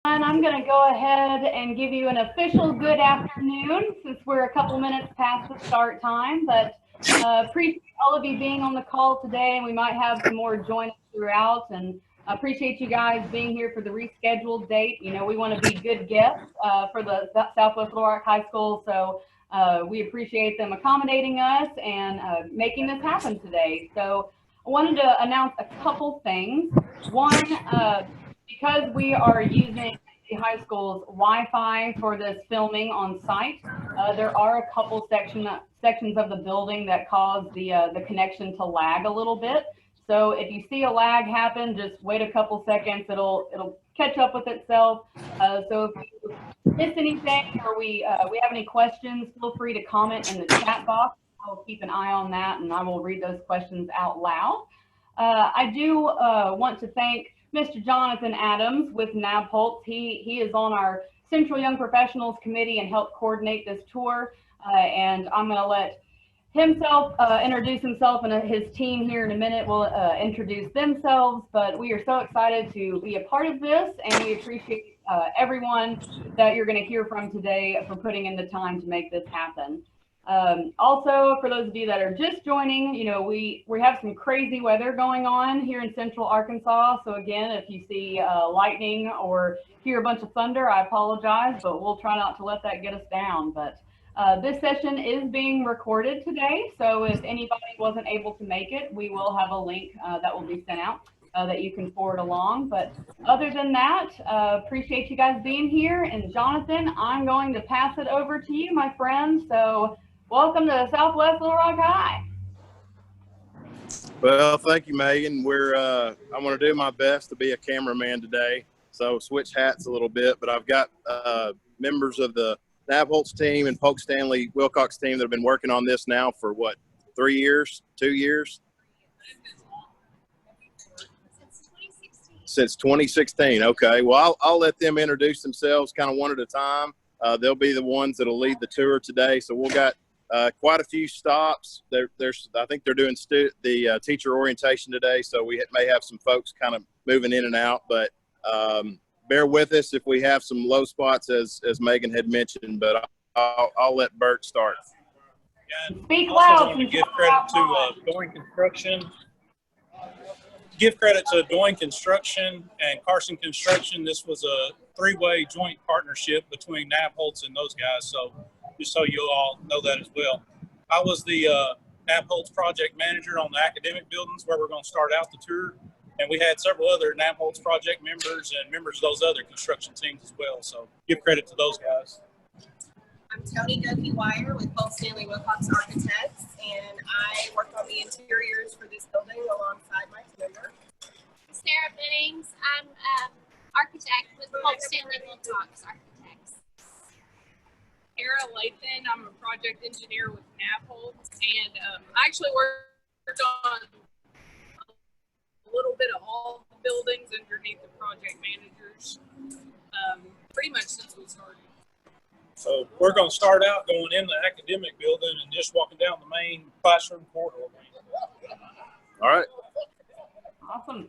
I'm going to go ahead and give you an official good afternoon since we're a couple minutes past the start time, but appreciate all of you being on the call today, and we might have some more join us throughout, and appreciate you guys being here for the rescheduled date. You know, we want to be good guests for the Southwest Little Rock High School, so we appreciate them accommodating us and making this happen today. So I wanted to announce a couple things. One, because we are using the high school's Wi-Fi for this filming on site, there are a couple sections of the building that cause the connection to lag a little bit. So if you see a lag happen, just wait a couple seconds. It'll catch up with itself. So if you miss anything or we have any questions, feel free to comment in the chat box. I'll keep an eye on that, and I will read those questions out loud. I do want to thank Mr. Jonathan Adams with Nabholz. He is on our Central Young Professionals Committee and helped coordinate this tour. And I'm going to let himself introduce himself, and his team here in a minute will introduce themselves. But we are so excited to be a part of this, and we appreciate everyone that you're going to hear from today for putting in the time to make this happen. Also, for those of you that are just joining, you know, we have some crazy weather going on here in Central Arkansas. So again, if you see lightning or hear a bunch of thunder, I apologize, but we'll try not to let that get us down. But this session is being recorded today. So if anybody wasn't able to make it, we will have a link that will be sent out that you can forward along. But other than that, appreciate you guys being here. And Jonathan, I'm going to pass it over to you, my friend. So welcome to Southwest Little Rock High. Well, thank you, Megan. I'm going to do my best to be a cameraman today, so switch hats a little bit. But I've got members of the Nabholz team and Polk Stanley Wilcox team that have been working on this now for what, 3 years, 2 years? Since 2016. Okay. Well, I'll let them introduce themselves kind of one at a time. They'll be the ones that'll lead the tour today. So we'll got quite a few stops. I think they're doing the teacher orientation today, so we may have some folks kind of moving in and out, but bear with us if we have some low spots, as Megan had mentioned, but I'll let Bert start. Yeah, Speak loud. I want to give credit to Doyne Construction. Give credit to Doyne Construction and Carson Construction. This was a three-way joint partnership between Nabholz and those guys, so just so you all know that as well. I was the Nabholz project manager on the academic buildings where we're going to start out the tour. And we had several other Nabholz project members and members of those other construction teams as well. So give credit to those guys. I'm Tony Wire with Polk Stanley Wilcox Architects, and I work on the interiors for this building alongside my member. Sarah Biddings. I'm architect with Polk Stanley Wilcox Architects. Kara Lathan, I'm a project engineer with Nabholz, and I actually worked on a little bit of all the buildings underneath the project managers pretty much since we started. So we're going to start out going in the academic building and just walking down the main classroom corridor. All right. Awesome.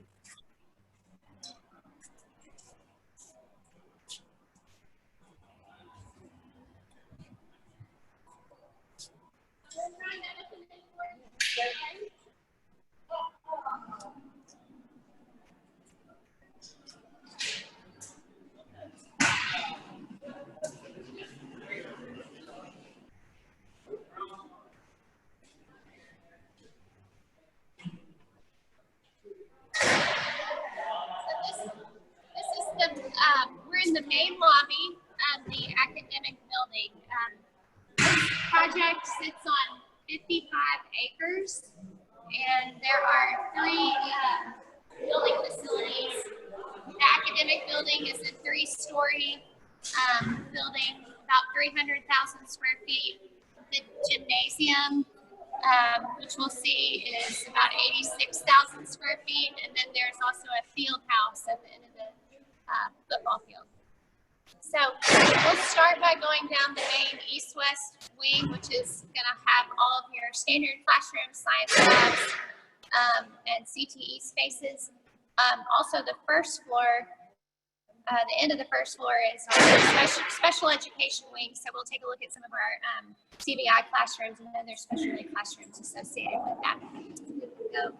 We're in the main lobby of the academic building. This project sits on 55 acres, and there are 3 building facilities. The academic building is a 3-story building, about 300,000 square feet. The gymnasium, which we'll see, is about 86,000 square feet, and then there's also a field house at the end of the football field. So we'll start by going down the main east-west wing, which is going to have all of your standard classrooms, science labs, and CTE spaces. Also, the first floor the end of the first floor is our special education wing. So we'll take a look at some of our CBI classrooms, and then there's special ed classrooms associated with that.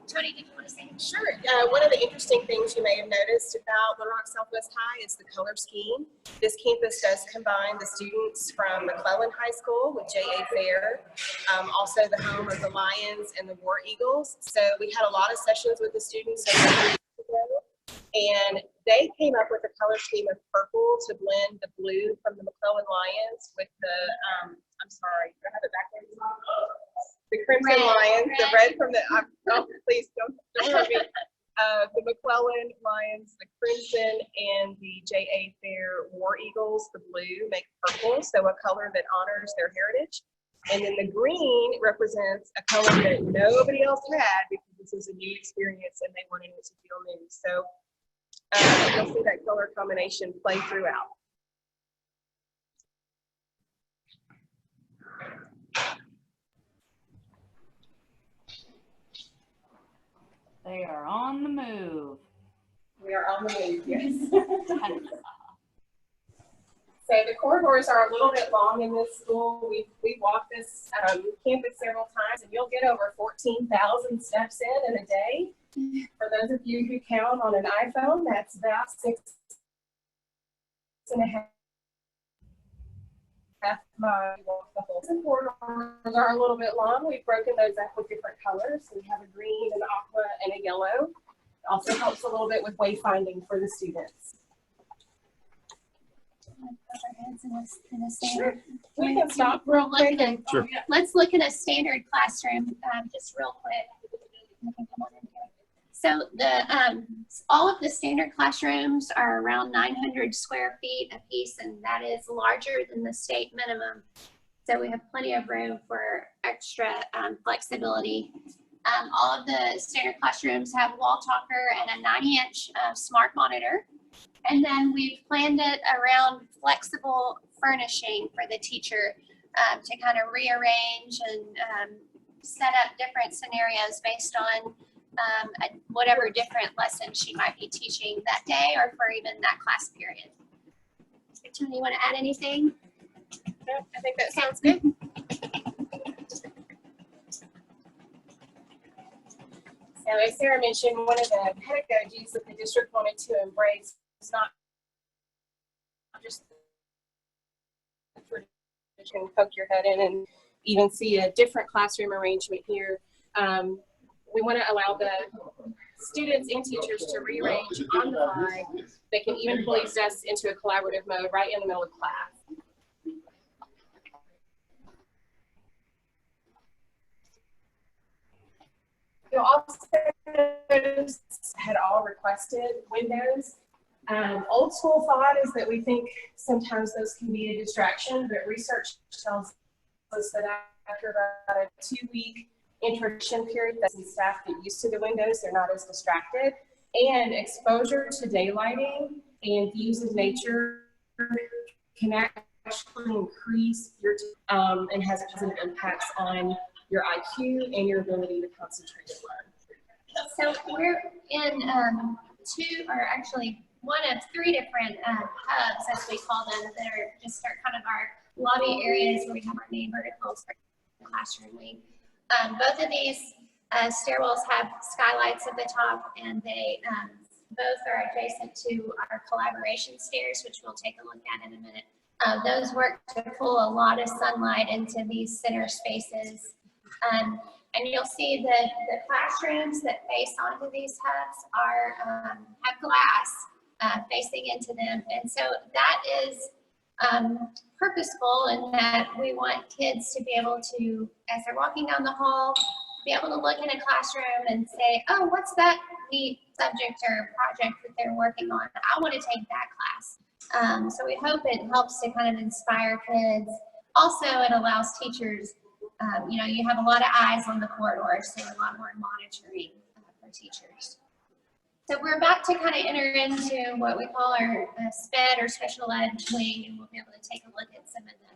Tony, did you want to say? Sure. One of the interesting things you may have noticed about Little Rock Southwest High is the color scheme. This campus does combine the students from McClellan High School with J.A. Fair, also the home of the Lions and the War Eagles. So we had a lot of sessions with the students and they came up with a color scheme of purple to blend the blue from the McClellan Lions with the, I'm sorry, I have it backwards. The Crimson Lions, the red from the, oh, please don't hurt me. The McClellan Lions, the Crimson, and the J.A. Fair War Eagles, the blue, make purple, so a color that honors their heritage. And then the green represents a color that nobody else had because this was a new experience and they wanted it to feel new. So you'll see that color combination play throughout. They are on the move. We are on the move, yes. So the corridors are a little bit long in this school. We walked this campus several times, and you'll get over 14,000 steps in a day. For those of you who count on an iPhone, that's about 6.5 miles. The whole corridors are a little bit long. We've broken those up with different colors. So we have a green, an aqua, and a yellow. It also helps a little bit with wayfinding for the students. Sure. We can stop real quick. Sure. Let's look at a standard classroom just real quick. So all of the standard classrooms are around 900 square feet a piece, and that is larger than the state minimum. So we have plenty of room for extra flexibility. All of the standard classrooms have wall talker and a 90-inch smart monitor. And then we've planned it around flexible furnishing for the teacher to kind of rearrange and set up different scenarios based on whatever different lesson she might be teaching that day or for even that class period. Tony, you want to add anything? No, I think that sounds good. So as Sarah mentioned, one of the pedagogies that the district wanted to embrace is not just you can poke your head in and even see a different classroom arrangement here. We want to allow the students and teachers to rearrange on the fly. They can even pull these desks into a collaborative mode right in the middle of class. You'll also notice had all requested windows. Old school thought is that we think sometimes those can be a distraction, but research tells us that after about a 2-week introduction period, that staff get used to the windows, they're not as distracted. And exposure to daylighting and views of nature can actually increase your and has positive impacts on your IQ and your ability to concentrate and learn. So we're in one of 3 different hubs, as we call them, that are just kind of our lobby areas where we have our main verticals for the classroom wing. Both of these stairwells have skylights at the top, and they both are adjacent to our collaboration stairs, which we'll take a look at in a minute. Those work to pull a lot of sunlight into these center spaces. And you'll see that the classrooms that face onto these hubs have glass facing into them. And so that is purposeful in that we want kids to be able to, as they're walking down the hall, be able to look in a classroom and say, oh, what's that neat subject or project that they're working on? I want to take that class. So we hope it helps to kind of inspire kids. Also, it allows teachers, you have a lot of eyes on the corridor, so a lot more monitoring for teachers. So we're about to kind of enter into what we call our SPED or special ed wing, and we'll be able to take a look at some of the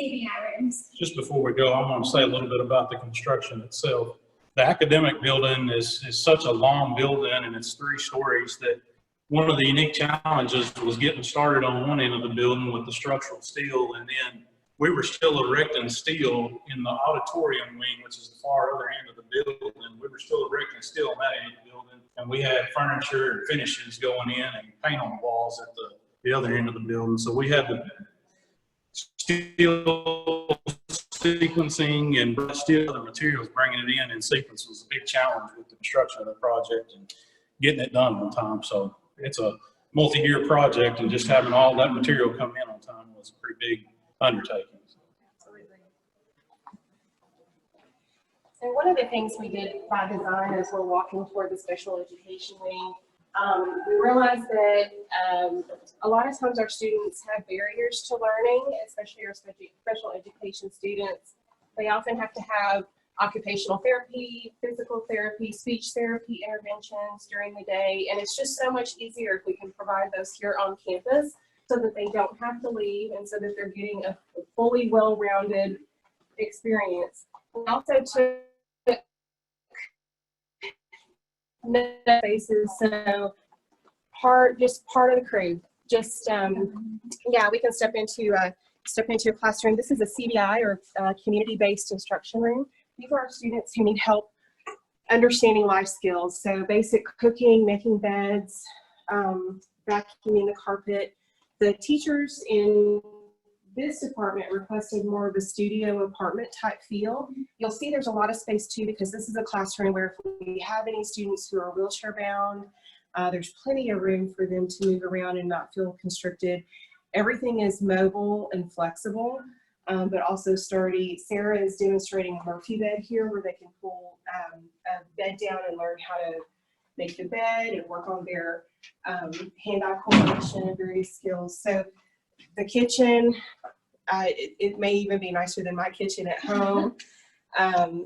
CBI rooms. Just before we go, I want to say a little bit about the construction itself. The academic building is such a long building, and it's 3 stories, that one of the unique challenges was getting started on one end of the building with the structural steel, and then we were still erecting steel in the auditorium wing, which is the far other end of the building. We were still erecting steel on that end of the building, and we had furniture and finishes going in and paint on the walls at the other end of the building. So we had the steel sequencing and steel other materials, bringing it in sequence was a big challenge with the construction of the project and getting it done on time. So it's a multi-year project, and just having all that material come in on time was a pretty big undertaking. Absolutely. So one of the things we did by design as we're walking toward the special education wing, we realized that a lot of times our students have barriers to learning, especially our special education students. They often have to have occupational therapy, physical therapy, speech therapy interventions during the day, and it's just so much easier if we can provide those here on campus so that they don't have to leave and so that they're getting a fully well-rounded experience. We also took spaces, so just part of the crew. Just yeah, we can step into a classroom. This is a CBI, or community-based instruction room. These are our students who need help understanding life skills. So basic cooking, making beds, vacuuming the carpet. The teachers in this department requested more of a studio apartment type feel. You'll see there's a lot of space too, because this is a classroom where if we have any students who are wheelchair bound, there's plenty of room for them to move around and not feel constricted. Everything is mobile and flexible, but also sturdy. Sarah is demonstrating a Murphy bed here where they can pull a bed down and learn how to make the bed and work on their hand-eye coordination and various skills. So the kitchen, it may even be nicer than my kitchen at home.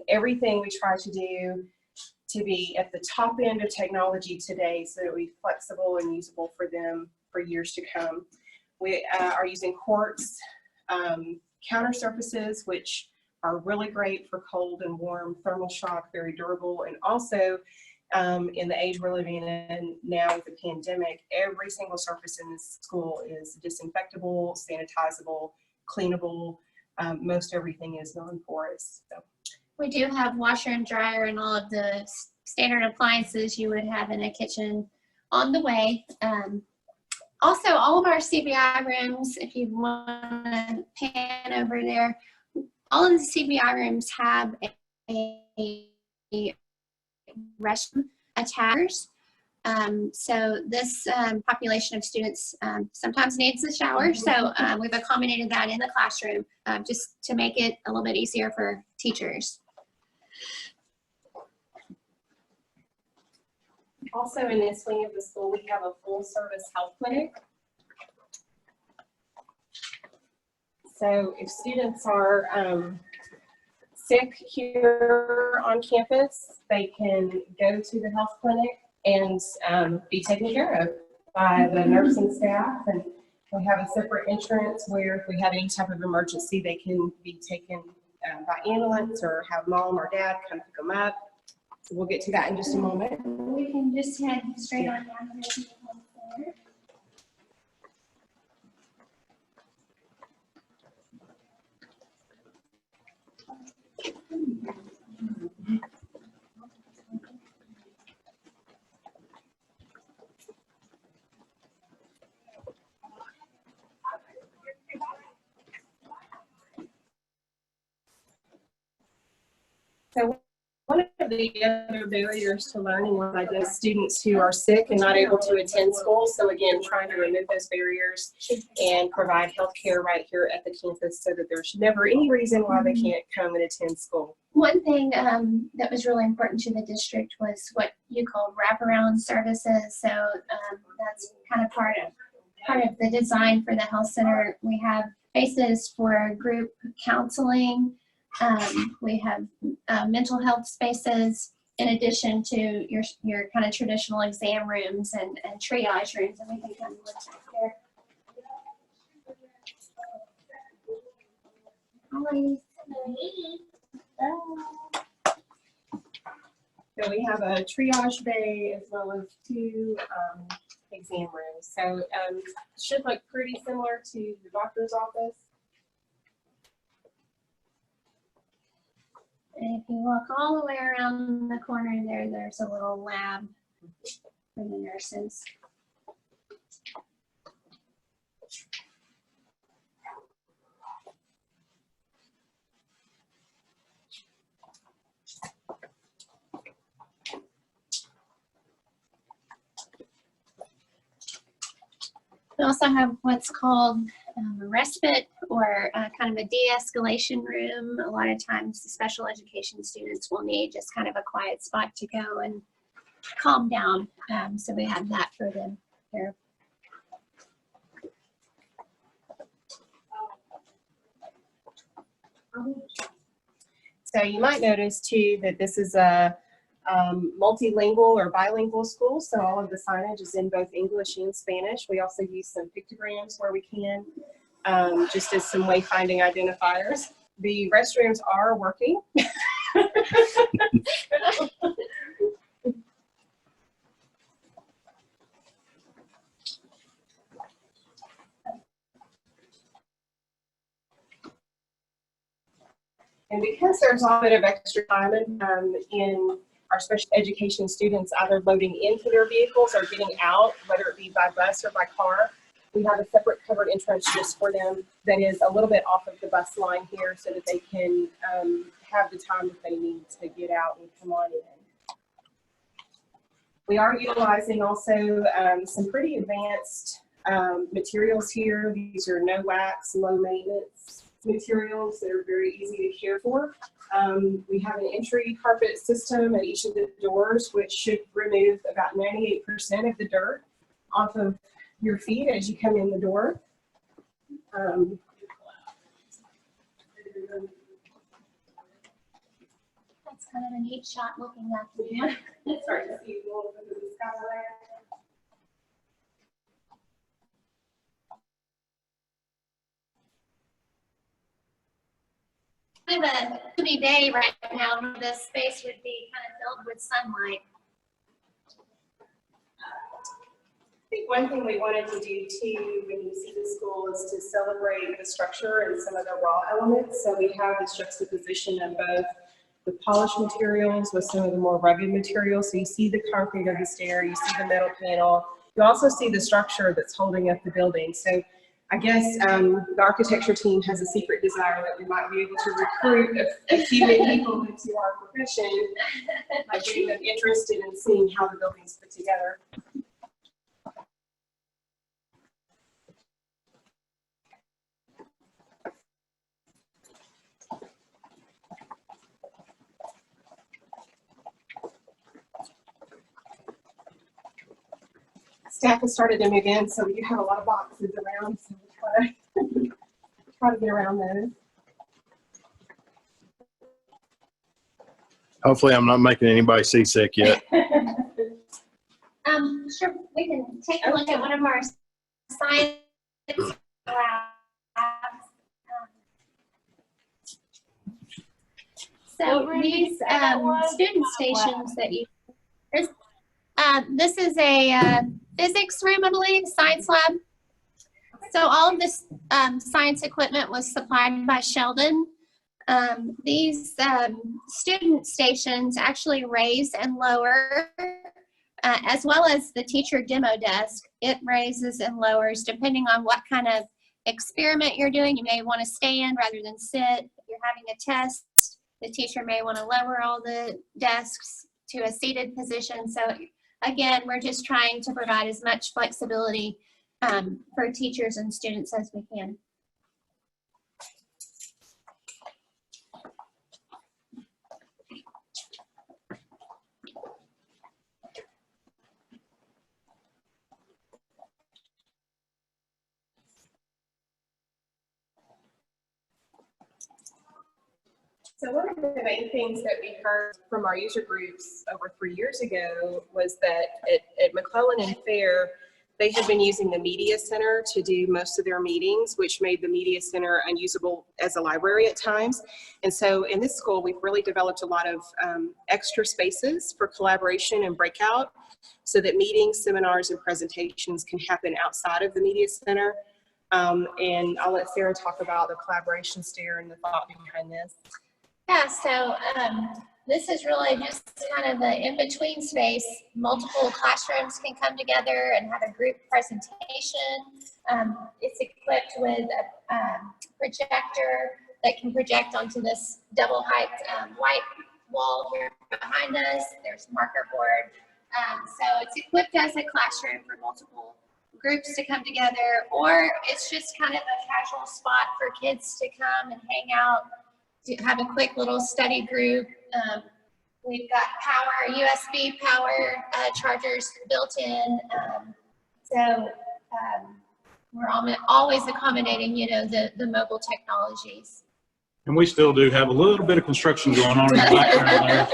Everything we try to do to be at the top end of technology today so that it'll be flexible and usable for them for years to come. We are using quartz counter surfaces, which are really great for cold and warm, thermal shock, very durable, and also in the age we're living in now with the pandemic, every single surface in this school is disinfectable, sanitizable, cleanable. Most everything is non-porous. So. We do have washer and dryer and all of the standard appliances you would have in a kitchen on the way. Also, all of our CBI rooms, if you want to pan over there, all of the CBI rooms have a restroom attached. So this population of students sometimes needs a shower, so we've accommodated that in the classroom just to make it a little bit easier for teachers. Also in this wing of the school, we have a full service health clinic. So if students are sick here on campus, they can go to the health clinic and be taken care of by the nursing staff. And we have a separate entrance where if we have any type of emergency, they can be taken by ambulance or have mom or dad come pick them up. So we'll get to that in just a moment. We can just head straight on down here to the health center. So one of the other barriers to learning was just students who are sick and not able to attend school. So again, trying to remove those barriers and provide health care right here at the campus so that there's never any reason why they can't come and attend school. One thing that was really important to the district was what you call wraparound services. So that's kind of part of the design for the health center. We have spaces for group counseling. We have mental health spaces in addition to your kind of traditional exam rooms and triage rooms, and we can kind of look back there. So we have a triage bay as well as two exam rooms. So should look pretty similar to the doctor's office. And if you walk all the way around the corner there, there's a little lab for the nurses. We also have what's called a respite or kind of a de-escalation room. A lot of times the special education students will need just kind of a quiet spot to go and calm down. So we have that for them here. So you might notice too that this is a multilingual or bilingual school, so all of the signage is in both English and Spanish. We also use some pictograms where we can, just as some wayfinding identifiers. The restrooms are working. And because there's a bit of extra time in our special education students either loading into their vehicles or getting out, whether it be by bus or by car, we have a separate covered entrance just for them that is a little bit off of the bus line here so that they can have the time that they need to get out and come on in. We are utilizing also some pretty advanced materials here. These are no wax, low maintenance materials that are very easy to care for. We have an entry carpet system at each of the doors, which should remove about 98% of the dirt off of your feet as you come in the door. That's kind of a neat shot looking at the It's hard to see a little bit of the sky there. kind of a sunny day right now. The space would be kind of filled with sunlight. I think one thing we wanted to do too when you see the school is to celebrate the structure and some of the raw elements. So we have this juxtaposition of both the polished materials with some of the more rugged materials. So you see the concrete of the stair, you see the metal panel, you also see the structure that's holding up the building. So I guess the architecture team has a secret desire that we might be able to recruit a few people into our profession by getting them interested in seeing how the building's put together. Staff has started to move in, so we do have a lot of boxes around, so we'll try to get around those. Hopefully I'm not making anybody seasick yet. Sure, we can take a look at one of our science labs. So these student stations that you, this is a physics room, I believe, science lab. So all of this science equipment was supplied by Sheldon. These student stations actually raise and lower, as well as the teacher demo desk. It raises and lowers depending on what kind of experiment you're doing. You may want to stand rather than sit. If you're having a test, the teacher may want to lower all the desks to a seated position. So again, we're just trying to provide as much flexibility for teachers and students as we can. So one of the main things that we heard from our user groups over 3 years ago was that at McClellan and Fair, They had been using the media center to do most of their meetings, which made the media center unusable as a library at times. And so in this school, we've really developed a lot of extra spaces for collaboration and breakout so that meetings, seminars, and presentations can happen outside of the media center. And I'll let Sarah talk about the collaboration stair and the thought behind this. Yeah, so this is really just kind of the in-between space. Multiple classrooms can come together and have a group presentation. It's equipped with a projector that can project onto this double height white wall here behind us. There's marker board. So it's equipped as a classroom for multiple groups to come together, or it's just kind of a casual spot for kids to come and hang out, to have a quick little study group. We've got power, USB power chargers built in. We're always accommodating, you know, the mobile technologies. And we still do have a little bit of construction going on in the background there.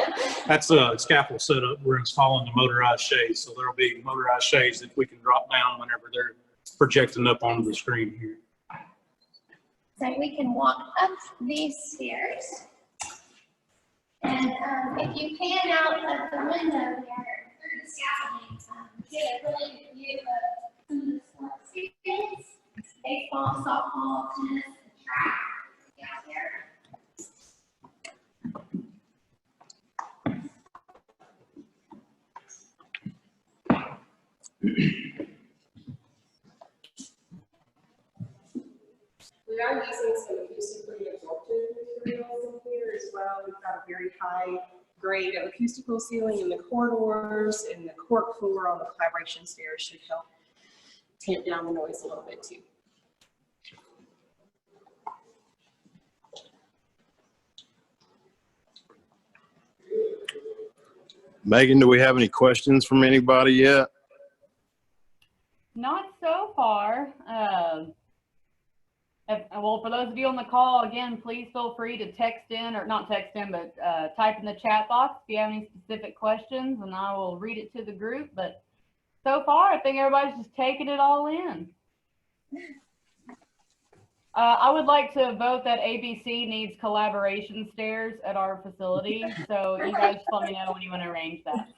That's a scaffold setup. We're installing the motorized shades. So there'll be motorized shades that we can drop down whenever they're projecting up onto the screen here. So we can walk up these stairs. And if you pan out of the window there through the scaffolding, you get a really good view of some of the sports students, baseball, softball, tennis, and track out there. We are using some acoustically absorptive materials in here as well. We've got a very high grade of acoustical ceiling in the corridors, and the cork floor on the collaboration stairs should help tamp down the noise a little bit too. Megan, do we have any questions from anybody yet? Not so far. Well, for those of you on the call, again, please feel free to text in, or not text in, but type in the chat box if you have any specific questions, and I will read it to the group. But so far, I think everybody's just taking it all in. I would like to vote that ABC needs collaboration stairs at our facility. So you guys just let me know when you want to arrange that.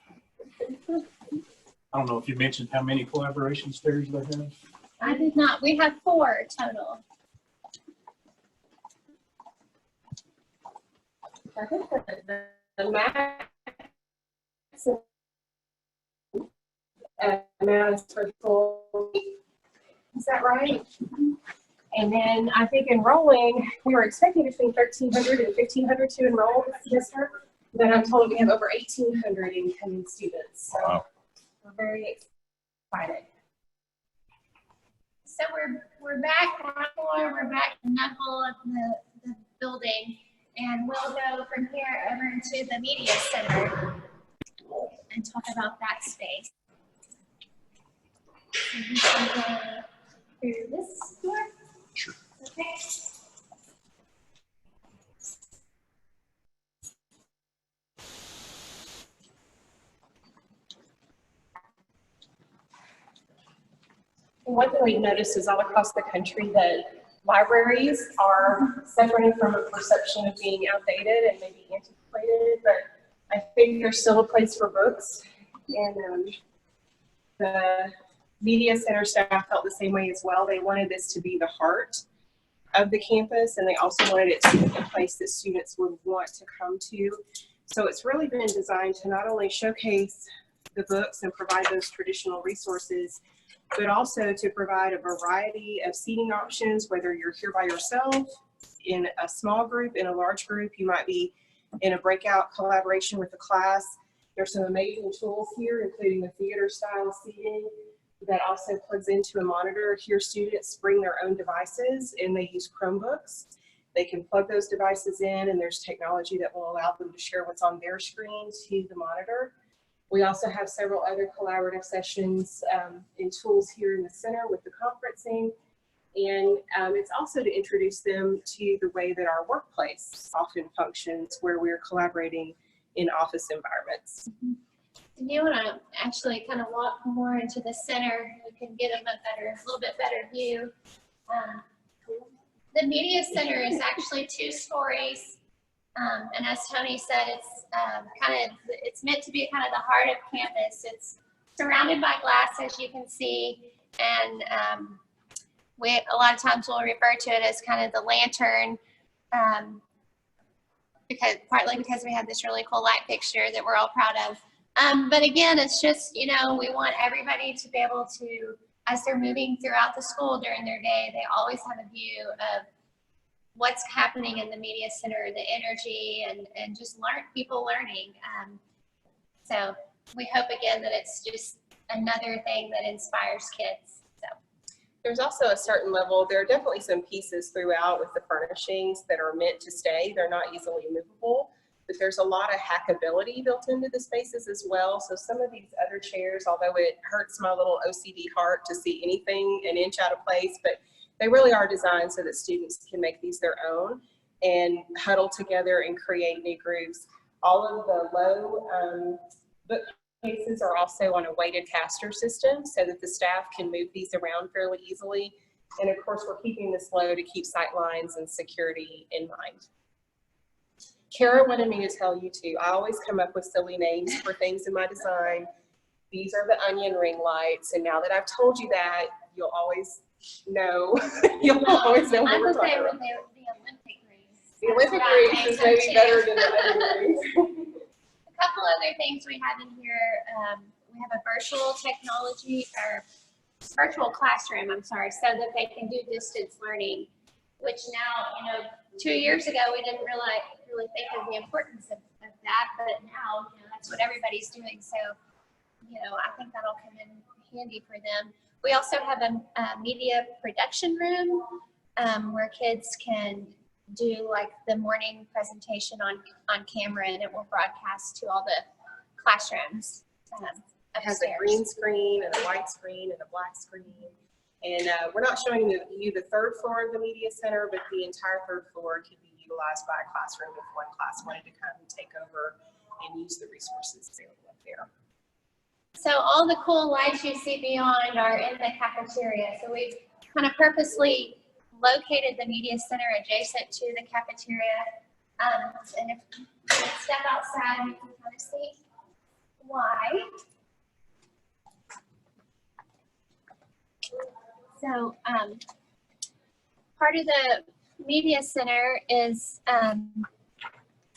I don't know if you mentioned how many collaboration stairs they have. I did not. We have 4 total. I think the max amount is for full. Is that right? And then I think enrolling, we were expecting between 1,300 and 1,500 to enroll this semester. Then I'm told we have over 1,800 incoming students. So wow. We're very excited. So we're back, we're back in that hall of the building, and we'll go from here over into the media center and talk about that space. So we can go through this door. Sure. Okay. One thing we've noticed is all across the country that libraries are suffering from a perception of being outdated and maybe antiquated, but I think there's still a place for books. And the media center staff felt the same way as well. They wanted this to be the heart of the campus, and they also wanted it to be a place that students would want to come to. So it's really been designed to not only showcase the books and provide those traditional resources, but also to provide a variety of seating options, whether you're here by yourself, in a small group, in a large group. You might be in a breakout collaboration with a class. There's some amazing tools here, including the theater style seating that also plugs into a monitor. Here students bring their own devices and they use Chromebooks. They can plug those devices in, and there's technology that will allow them to share what's on their screen to the monitor. We also have several other collaborative sessions and tools here in the center with the conferencing. And it's also to introduce them to the way that our workplace often functions, where we're collaborating in office environments. And you want to actually kind of walk more into the center. You can get them a little bit better view. The media center is actually 2 stories. And as Tony said, it's meant to be kind of the heart of campus. It's surrounded by glass, as you can see, and a lot of times we'll refer to it as kind of the lantern, partly because we have this really cool light fixture that we're all proud of. But again, it's just, we want everybody to be able to, as they're moving throughout the school during their day, they always have a view of what's happening in the media center, the energy, and just people learning. So we hope again that it's just another thing that inspires kids. So there's also a certain level, there are definitely some pieces throughout with the furnishings that are meant to stay. They're not easily movable, but there's a lot of hackability built into the spaces as well. So some of these other chairs, although it hurts my little OCD heart to see anything an inch out of place, but they really are designed so that students can make these their own and huddle together and create new groups. All of the low bookcases are also on a weighted caster system so that the staff can move these around fairly easily. And of course, we're keeping this low to keep sight lines and security in mind. Kara wanted me to tell you too, I always come up with silly names for things in my design. These are the onion ring lights. And now that I've told you that, you'll always know. You'll always know what we're talking about. The Olympic rings. The Olympic rings is maybe better than the onion rings. A couple other things we have in here. We have a virtual technology, or virtual classroom, I'm sorry, so that they can do distance learning, which now, 2 years ago, we didn't really think of the importance of that, but now, that's what everybody's doing. So, I think that'll come in handy for them. We also have a media production room where kids can do like the morning presentation on camera, and it will broadcast to all the classrooms. It has a green screen and a white screen and a black screen. And we're not showing you the 3rd floor of the media center, but the entire 3rd floor can be utilized by a classroom if one class wanted to come and take over and use the resources available up there. So all the cool lights you see beyond are in the cafeteria. So we've kind of purposely located the media center adjacent to the cafeteria. And if you step outside, you can kind of see why. So part of the media center is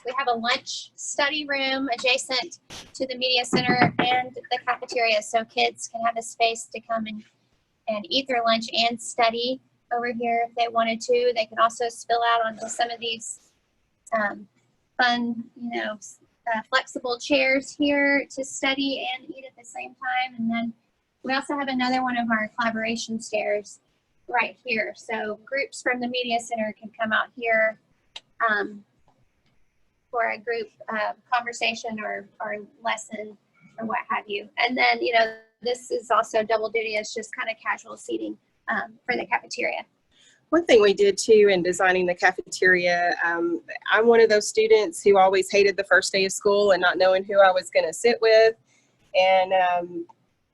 we have a lunch study room adjacent to the media center and the cafeteria, so kids can have a space to come and eat their lunch and study over here if they wanted to. They can also spill out onto some of these fun, flexible chairs here to study and eat at the same time. And then we also have another one of our collaboration stairs right here. So groups from the media center can come out here for a group conversation or lesson or what have you. And then, this is also double duty as just kind of casual seating for the cafeteria. One thing we did too in designing the cafeteria, I'm one of those students who always hated the first day of school and not knowing who I was going to sit with. And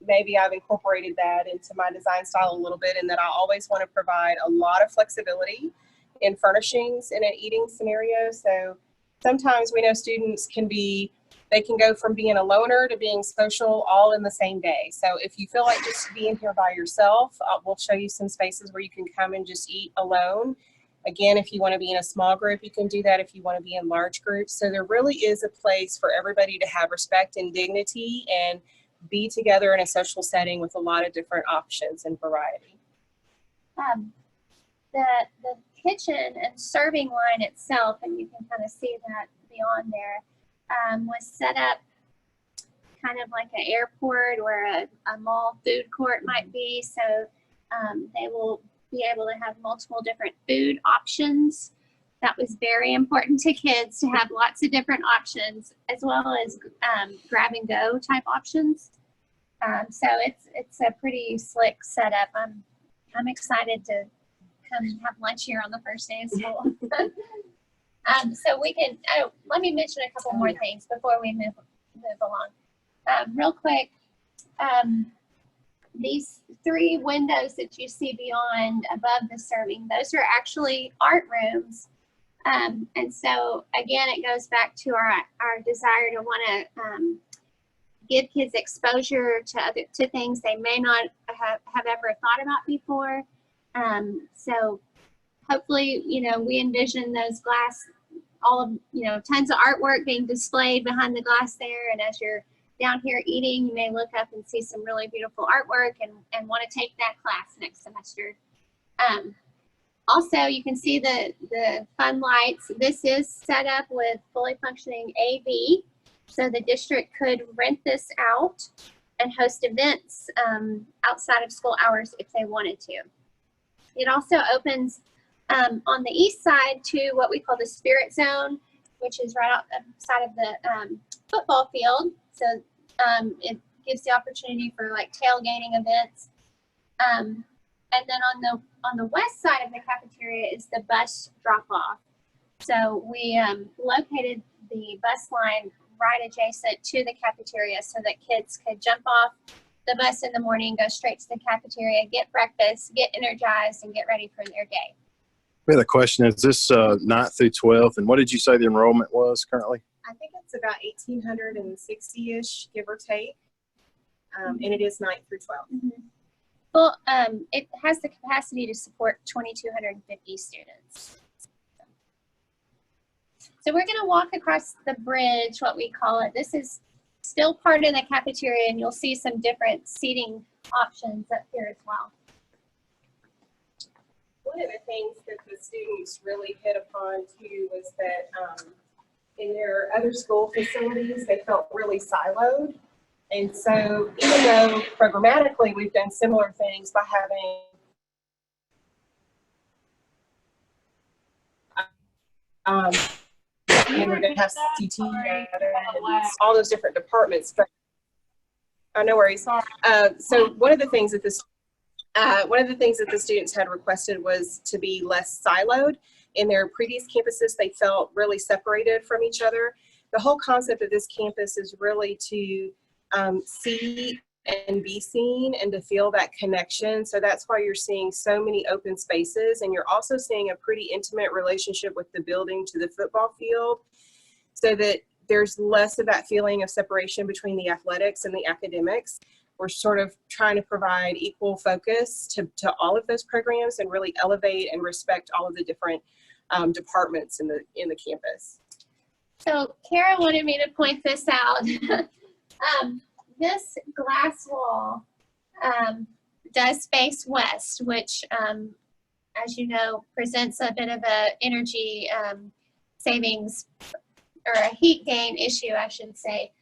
maybe I've incorporated that into my design style a little bit, in that I always want to provide a lot of flexibility in furnishings in an eating scenario. So sometimes we know students they can go from being a loner to being social all in the same day. So if you feel like just being here by yourself, we'll show you some spaces where you can come and just eat alone. Again, if you want to be in a small group, you can do that. If you want to be in large groups. So there really is a place for everybody to have respect and dignity and be together in a social setting with a lot of different options and variety. The kitchen and serving line itself, and you can kind of see that beyond there, was set up kind of like an airport where a mall food court might be. So they will be able to have multiple different food options. That was very important to kids, to have lots of different options, as well as grab and go type options. So it's a pretty slick setup. I'm excited to come have lunch here on the first day of school. So we can, let me mention a couple more things before we move along. real quick, these 3 windows that you see beyond above the serving, those are actually art rooms. And so again, it goes back to our desire to want to give kids exposure to things they may not have ever thought about before. So hopefully, we envision those glass, tons of artwork being displayed behind the glass there. And as you're down here eating, you may look up and see some really beautiful artwork and want to take that class next semester. Also, you can see the fun lights. This is set up with fully functioning AV. So the district could rent this out and host events outside of school hours if they wanted to. It also opens on the east side to what we call the Spirit Zone, which is right outside of the football field. So it gives the opportunity for like tailgating events. And then on the west side of the cafeteria is the bus drop-off. So we located the bus line right adjacent to the cafeteria so that kids could jump off the bus in the morning, go straight to the cafeteria, get breakfast, get energized, and get ready for their day. We had a question. Is this 9th through 12th? And what did you say the enrollment was currently? I think it's about 1,860-ish, give or take. And it is 9th through 12th. Mm-hmm. Well, it has the capacity to support 2,250 students. So we're going to walk across the bridge, what we call it. This is still part of the cafeteria, and you'll see some different seating options up here as well. One of the things that the students really hit upon too was that in their other school facilities, they felt really siloed. And so even though programmatically we've done similar things by having we're going to have CT and all those different departments. But no worries. So one of the things that the students had requested was to be less siloed. In their previous campuses, they felt really separated from each other. The whole concept of this campus is really to see and be seen and to feel that connection. So that's why you're seeing so many open spaces, and you're also seeing a pretty intimate relationship with the building to the football field, so that there's less of that feeling of separation between the athletics and the academics. We're sort of trying to provide equal focus to all of those programs and really elevate and respect all of the different departments in the campus. So Kara wanted me to point this out. This glass wall does face west, which, as you know, presents a bit of a energy savings or a heat gain issue, I should say.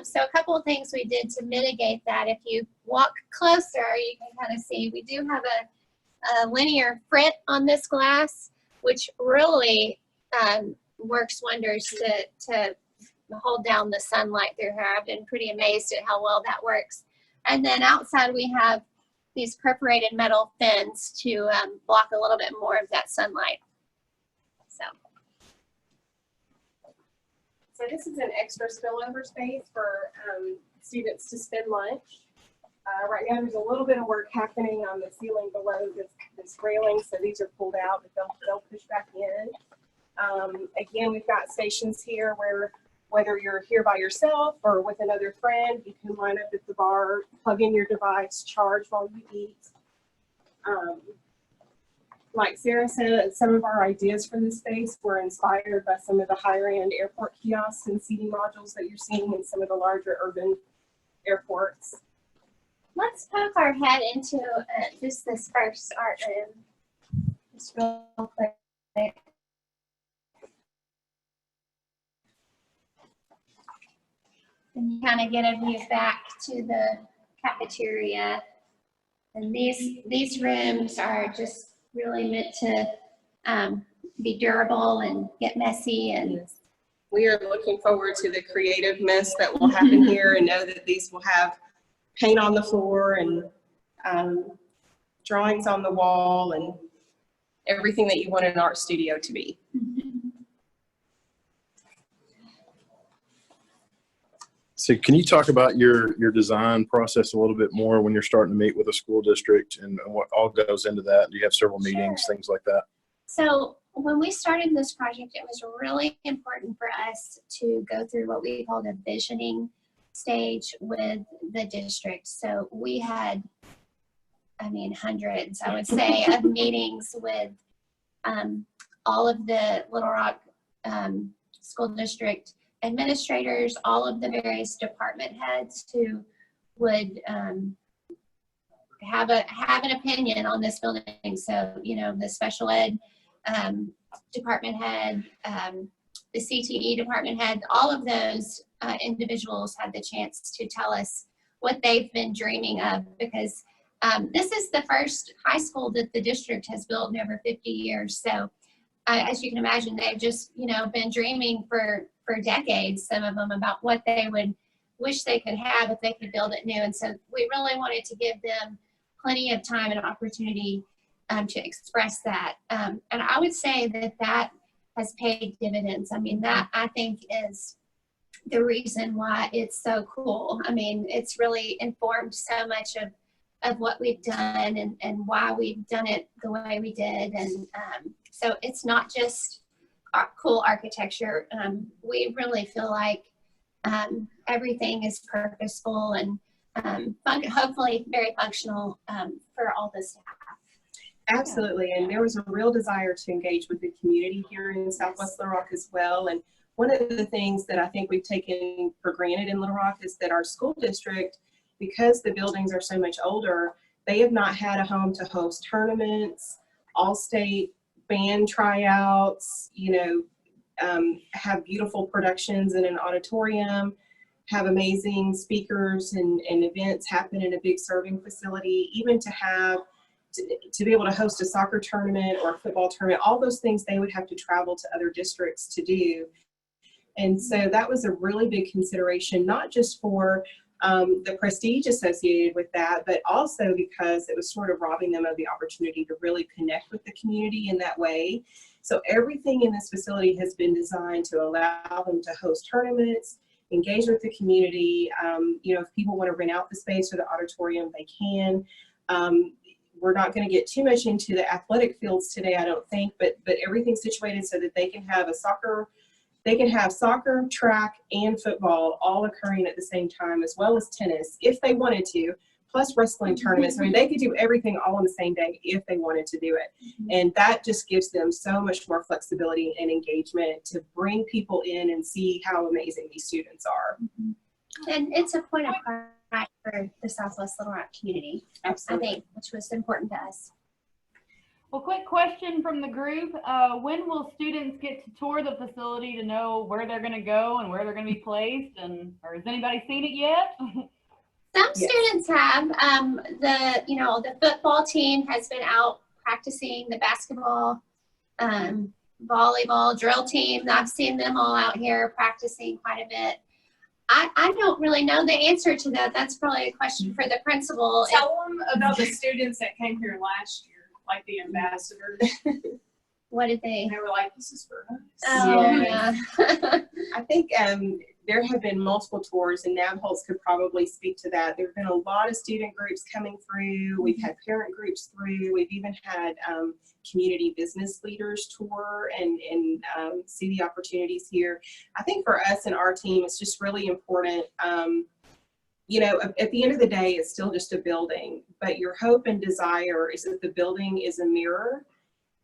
So a couple of things we did to mitigate that. If you walk closer, you can kind of see we do have a linear frit on this glass, which really works wonders to hold down the sunlight through here. I've been pretty amazed at how well that works. And then outside we have these perforated metal fins to block a little bit more of that sunlight. So this is an extra spillover space for students to spend lunch. Right now there's a little bit of work happening on the ceiling below this railing, so these are pulled out, but they'll push back in. Again, we've got stations here where whether you're here by yourself or with another friend, you can line up at the bar, plug in your device, charge while you eat. Like Sarah said, some of our ideas for this space were inspired by some of the higher end airport kiosks and seating modules that you're seeing in some of the larger urban airports. Let's poke our head into just this first art room, just real quick. And you kind of get a view back to the cafeteria. And these rooms are just really meant to be durable and get messy. And we are looking forward to the creative mess that will happen here, and know that these will have paint on the floor and drawings on the wall and everything that you want an art studio to be. So can you talk about your design process a little bit more when you're starting to meet with a school district and what all goes into that? Do you have several meetings, things like that? So when we started this project, it was really important for us to go through what we called a visioning stage with the district. So we had, I mean, hundreds, I would say, of meetings with all of the Little Rock school district administrators, all of the various department heads who would have an opinion on this building. So, you know, the special ed department head, the CTE department head, all of those individuals had the chance to tell us what they've been dreaming of, because this is the first high school that the district has built in over 50 years. So as you can imagine, they've just, you know, been dreaming for decades, some of them, about what they would wish they could have if they could build it new. And so we really wanted to give them plenty of time and opportunity to express that. And I would say that has paid dividends. I mean, that I think is the reason why it's so cool. I mean, it's really informed so much of what we've done and why we've done it the way we did. And so it's not just cool architecture. We really feel like everything is purposeful and hopefully very functional for all the staff. Absolutely, and there was a real desire to engage with the community here in Southwest Little Rock as well. And one of the things that I think we've taken for granted in Little Rock is that our school district, because the buildings are so much older, they have not had a home to host tournaments, all-state band tryouts, you know, have beautiful productions in an auditorium, have amazing speakers and events happen in a big serving facility, even to be able to host a soccer tournament or a football tournament, all those things they would have to travel to other districts to do. And so that was a really big consideration, not just for the prestige associated with that, but also because it was sort of robbing them of the opportunity to really connect with the community in that way. So everything in this facility has been designed to allow them to host tournaments, engage with the community. You know, if people want to rent out the space or the auditorium, they can. We're not going to get too much into the athletic fields today, I don't think, but everything's situated so that they can have soccer, track, and football all occurring at the same time, as well as tennis, if they wanted to, plus wrestling tournaments. I mean, they could do everything all on the same day if they wanted to do it. And that just gives them so much more flexibility and engagement to bring people in and see how amazing these students are. And it's a point of pride for the Southwest Little Rock community, Absolutely. I think, which was important to us. Well, quick question from the group. When will students get to tour the facility to know where they're going to go and where they're going to be placed? Or has anybody seen it yet? Some students have. The football team has been out practicing, the basketball, volleyball, drill team. I've seen them all out here practicing quite a bit. I don't really know the answer to that. That's probably a question for the principal. Tell them about the students that came here last year, like the ambassadors. What did they? They were like, "This is for us." Oh, Yeah. yeah. I think there have been multiple tours, and Nabholz could probably speak to that. There have been a lot of student groups coming through. We've had parent groups through. We've even had community business leaders tour and see the opportunities here. I think for us and our team, it's just really important. You know, at the end of the day, it's still just a building, but your hope and desire is that the building is a mirror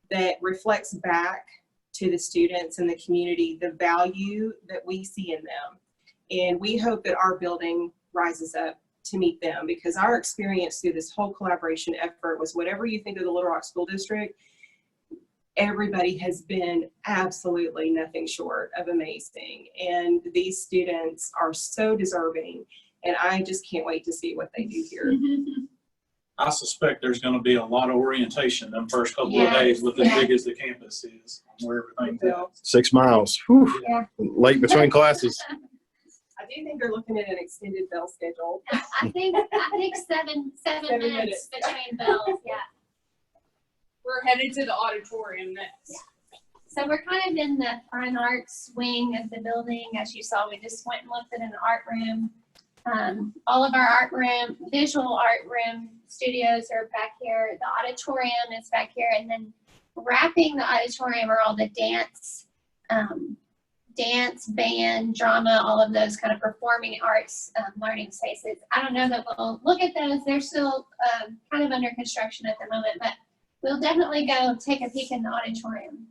that reflects back to the students and the community the value that we see in them. And we hope that our building rises up to meet them, because our experience through this whole collaboration effort was, whatever you think of the Little Rock School District, everybody has been absolutely nothing short of amazing. And these students are so deserving, and I just can't wait to see what they do here. I suspect there's going to be a lot of orientation them first couple of days with as big as the campus is, where everything's at. 6 miles. Whew. Yeah. Late between classes. I do think they're looking at an extended bell schedule. I think 7 minutes between bells. Yeah. We're headed to the auditorium next. So we're kind of in the fine arts wing of the building. As you saw, we just went and looked at an art room. All of our art room, visual art room studios are back here. The auditorium is back here. And then wrapping the auditorium are all the dance, band, drama, all of those kind of performing arts learning spaces. I don't know that we'll look at those. They're still kind of under construction at the moment, but we'll definitely go take a peek in the auditorium.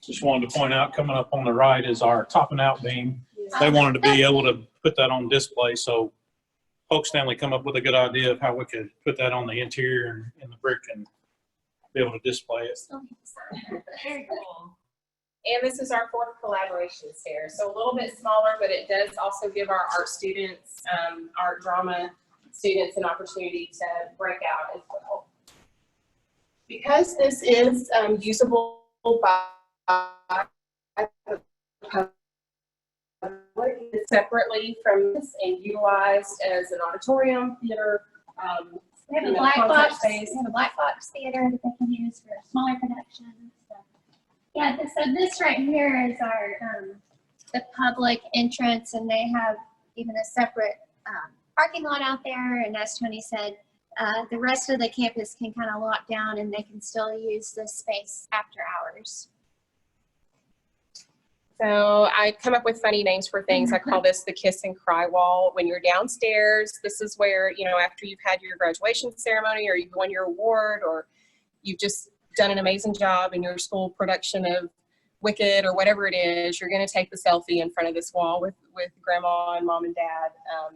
Just wanted to point out, coming up on the right is our topping out beam. They wanted to be able to put that on display, so Polk Stanley come up with a good idea of how we could put that on the interior and the brick and be able to display it. Very cool. And this is our 4th collaboration stair. So a little bit smaller, but it does also give our art students, art drama students, an opportunity to break out as well. Because this is usable by separately from this and utilized as an auditorium, theater, We have a black box. We have a black box theater that they can use for smaller productions. So. Yeah, so this right here is our the public entrance, and they have even a separate parking lot out there. And as Tony said, the rest of the campus can kind of lock down, and they can still use this space after hours. So I come up with funny names for things. I call this the kiss and cry wall. When you're downstairs, this is where, you know, after you've had your graduation ceremony or you've won your award or you've just done an amazing job in your school production of Wicked or whatever it is, you're going to take the selfie in front of this wall with grandma and mom and dad.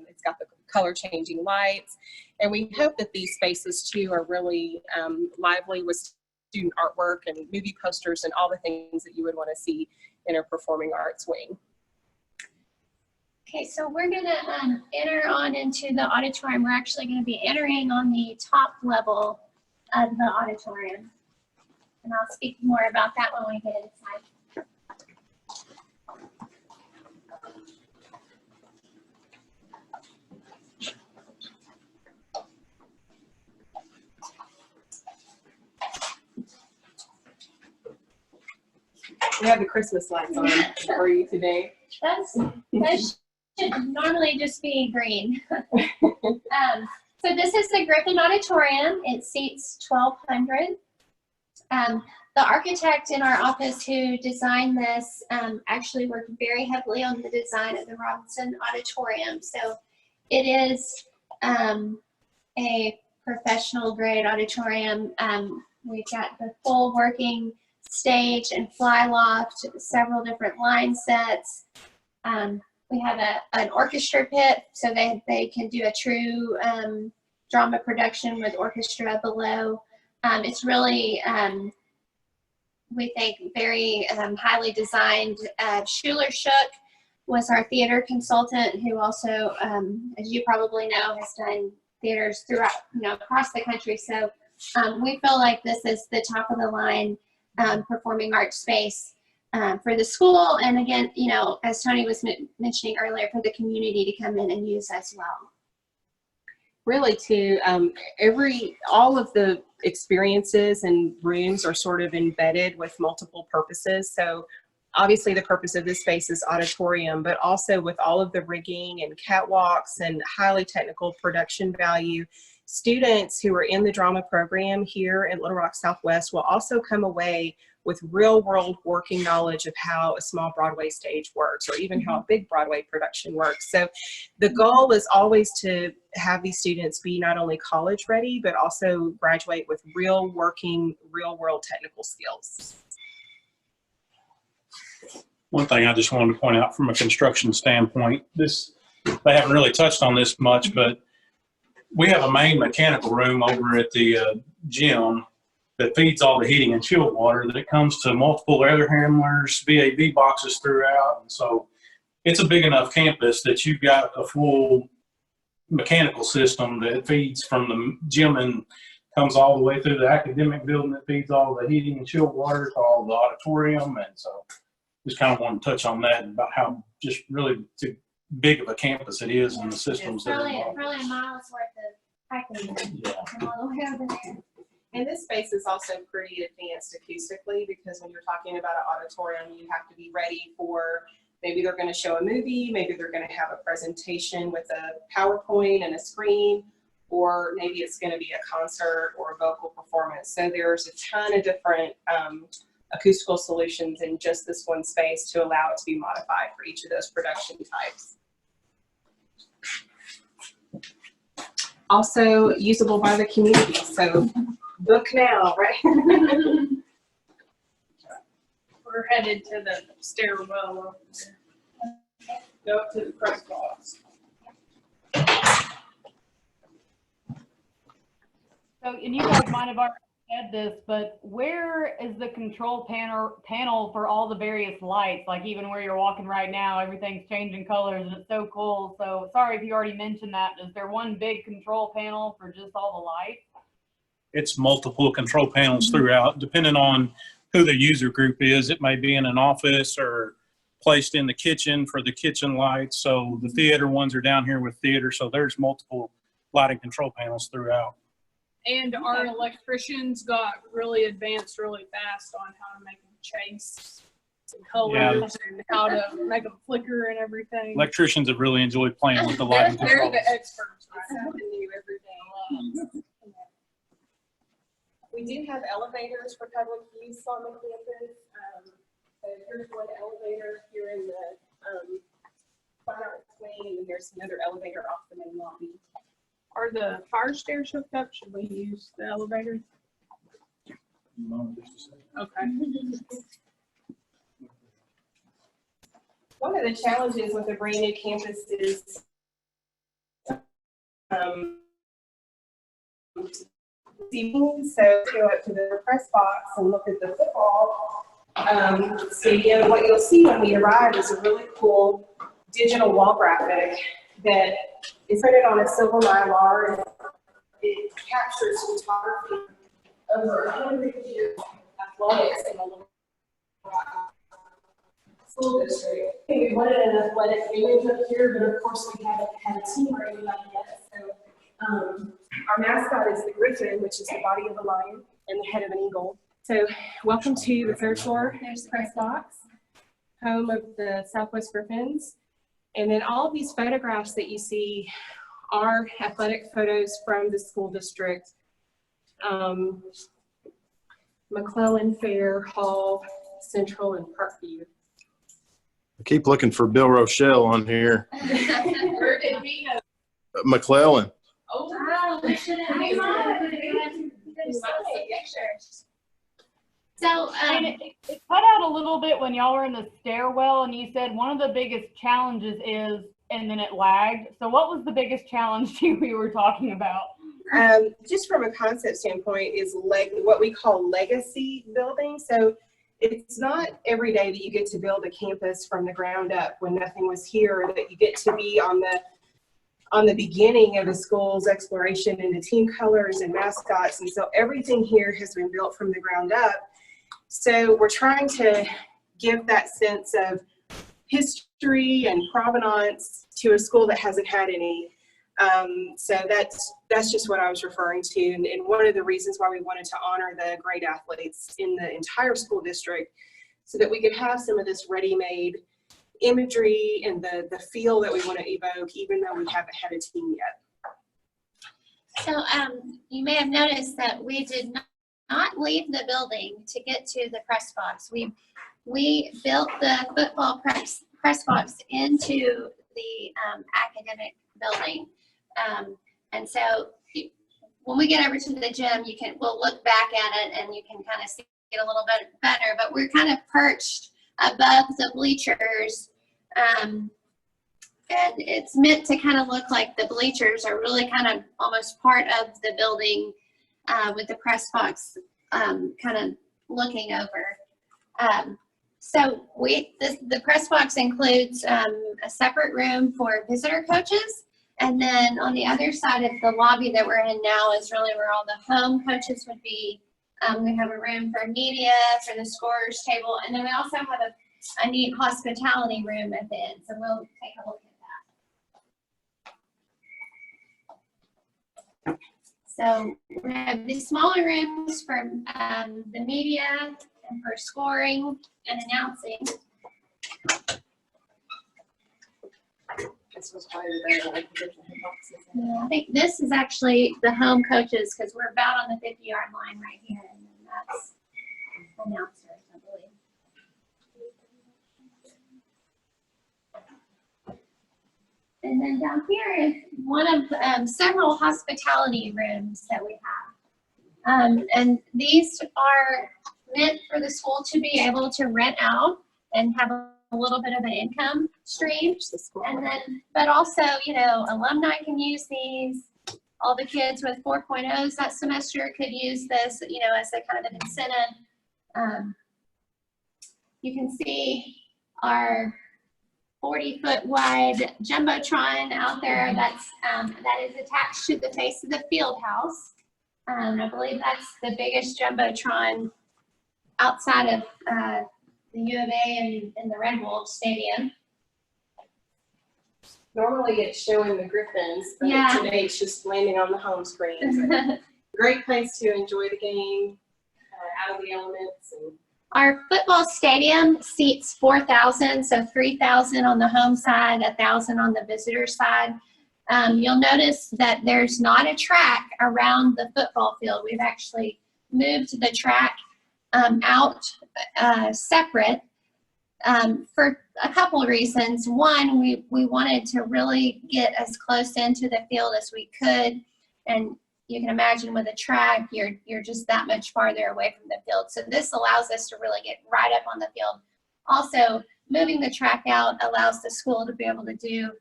It's got the color changing lights. And we hope that these spaces too are really lively with student artwork and movie posters and all the things that you would want to see in a performing arts wing. Okay, so we're going to enter on into the auditorium. We're actually going to be entering on the top level of the auditorium. And I'll speak more about that when we get inside. We have the Christmas lights on for you today. That should normally just be green. So this is the Griffin Auditorium. It seats 1,200. The architect in our office who designed this actually worked very heavily on the design of the Robinson Auditorium. So it is a professional grade auditorium. We've got the full working stage and fly loft, several different line sets. We have an orchestra pit, so they can do a true drama production with orchestra below. It's really, we think, very highly designed. Schuler Shook was our theater consultant, who also, as you probably know, has done theaters throughout, across the country. So we feel like this is the top of the line performing arts space for the school, and again, as Tony was mentioning earlier, for the community to come in and use as well. Really, too, all of the experiences and rooms are sort of embedded with multiple purposes. So obviously the purpose of this space is auditorium, but also with all of the rigging and catwalks and highly technical production value, students who are in the drama program here at Little Rock Southwest will also come away with real world working knowledge of how a small Broadway stage works, or even how a big Broadway production works. So the goal is always to have these students be not only college ready, but also graduate with real world technical skills. One thing I just wanted to point out from a construction standpoint, they haven't really touched on this much, but we have a main mechanical room over at the gym that feeds all the heating and chilled water, that it comes to multiple air handlers, VAV boxes throughout. And so it's a big enough campus that you've got a full mechanical system that feeds from the gym and comes all the way through the academic building that feeds all the heating and chilled water to all the auditorium. And so just kind of want to touch on that, about how just really big of a campus it is, and the systems that are involved. Probably a mile's worth of piping all the way over there. And this space is also pretty advanced acoustically, because when you're talking about an auditorium, you have to be ready for, maybe they're going to show a movie, maybe they're going to have a presentation with a PowerPoint and a screen, or maybe it's going to be a concert or a vocal performance. So there's a ton of different acoustical solutions in just this one space to allow it to be modified for each of those production types. Also usable by the community, so book now, right? We're headed to the stairwell over there. Go up to the press box. So, and you guys might have already said this, but where is the control panel for all the various lights? Like even where you're walking right now, everything's changing colors and it's so cool. So sorry if you already mentioned that. Is there one big control panel for just all the lights? It's multiple control panels throughout, depending on who the user group is. It may be in an office or placed in the kitchen for the kitchen lights. So the theater ones are down here with theater. So there's multiple lighting control panels throughout. And our electricians got really advanced really fast on how to make them chase and colors and how to make them flicker and everything. Electricians have really enjoyed playing with the lighting They're controls. the experts. Something new every day. We do have elevators for public use on the campus. So here's one elevator here in the fine arts wing, and there's another elevator off the main lobby. Are the fire stairs hooked up? Should we use the elevator? Okay. One of the challenges with a brand new campus is so go up to the press box and look at the football stadium. What you'll see when we arrive is a really cool digital wall graphic that is printed on a silver mylar, and it captures photography over 100 years of athletics in a little school district. We wanted an athletic image up here, but of course we haven't had a team or anybody yet. So our mascot is the griffin, which is the body of a lion and the head of an eagle. So welcome to the third floor press box, home of the Southwest Griffins. And then all of these photographs that you see are athletic photos from the school district. McClellan, Fair, Hall, Central, and Parkview. I keep looking for Bill Rochelle on here. Where did he go? McClellan. Oh, Wow, we should have So, It cut out a little bit when y'all were in the stairwell and you said one of the biggest challenges is, and then it lagged. So what was the biggest challenge we were talking about? Just from a concept standpoint is what we call legacy building. So it's not every day that you get to build a campus from the ground up when nothing was here, that you get to be on the beginning of the school's exploration into team colors and mascots. And so everything here has been built from the ground up. So we're trying to give that sense of history and provenance to a school that hasn't had any. So that's just what I was referring to. And one of the reasons why we wanted to honor the great athletes in the entire school district, so that we could have some of this ready-made imagery and the feel that we want to evoke, even though we haven't had a team yet. so you may have noticed that we did not leave the building to get to the press box. We built the football press box into the academic building. And so when we get over to the gym, we'll look back at it and you can kind of see it a little bit better, but we're kind of perched above the bleachers. And it's meant to kind of look like the bleachers are really kind of almost part of the building, with the press box kind of looking over. So the press box includes a separate room for visitor coaches. And then on the other side of the lobby that we're in now is really where all the home coaches would be. We have a room for media, for the scorers table, and then we also have a neat hospitality room at the end. So we'll take a look at that. So we have these smaller rooms for the media and for scoring and announcing. Yeah, I think this is actually the home coaches because we're about on the 50-yard line right here, and then that's announcers, I believe. And then down here is one of several hospitality rooms that we have. And these are meant for the school to be able to rent out and have a little bit of an income stream. And then, but also, you know, alumni can use these. All the kids with 4.0s that semester could use this, you know, as a kind of an incentive. You can see our 40-foot wide jumbotron out there that is attached to the face of the field house. I believe that's the biggest jumbotron outside of the U of A and the Red Wolf Stadium. Normally it's showing the Griffins, but Yeah. today it's just landing on the home screen. So great place to enjoy the game, out of the elements. And Our football stadium seats 4,000, so 3,000 on the home side, 1,000 on the visitor side. You'll notice that there's not a track around the football field. We've actually moved the track out separate for a couple of reasons. One, we wanted to really get as close into the field as we could, and you can imagine with a track, you're just that much farther away from the field. So this allows us to really get right up on the field. Also, moving the track out allows the school to be able to do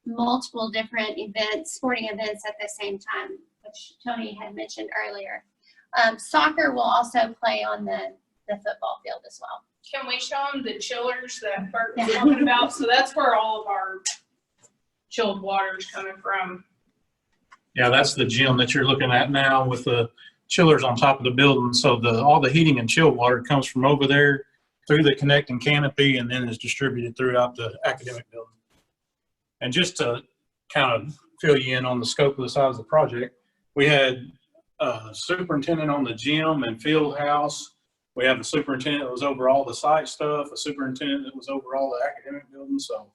multiple different events, sporting events at the same time, which Tony had mentioned earlier. Soccer will also play on the football field as well. Can we show them the chillers that Bert was talking about? So that's where all of our chilled water is coming from. Yeah, that's the gym that you're looking at now with the chillers on top of the building. So all the heating and chilled water comes from over there through the connecting canopy and then is distributed throughout the academic building. And just to kind of fill you in on the scope of the size of the project, we had a superintendent on the gym and field house. We have a superintendent that was over all the site stuff, a superintendent that was over all the academic buildings. So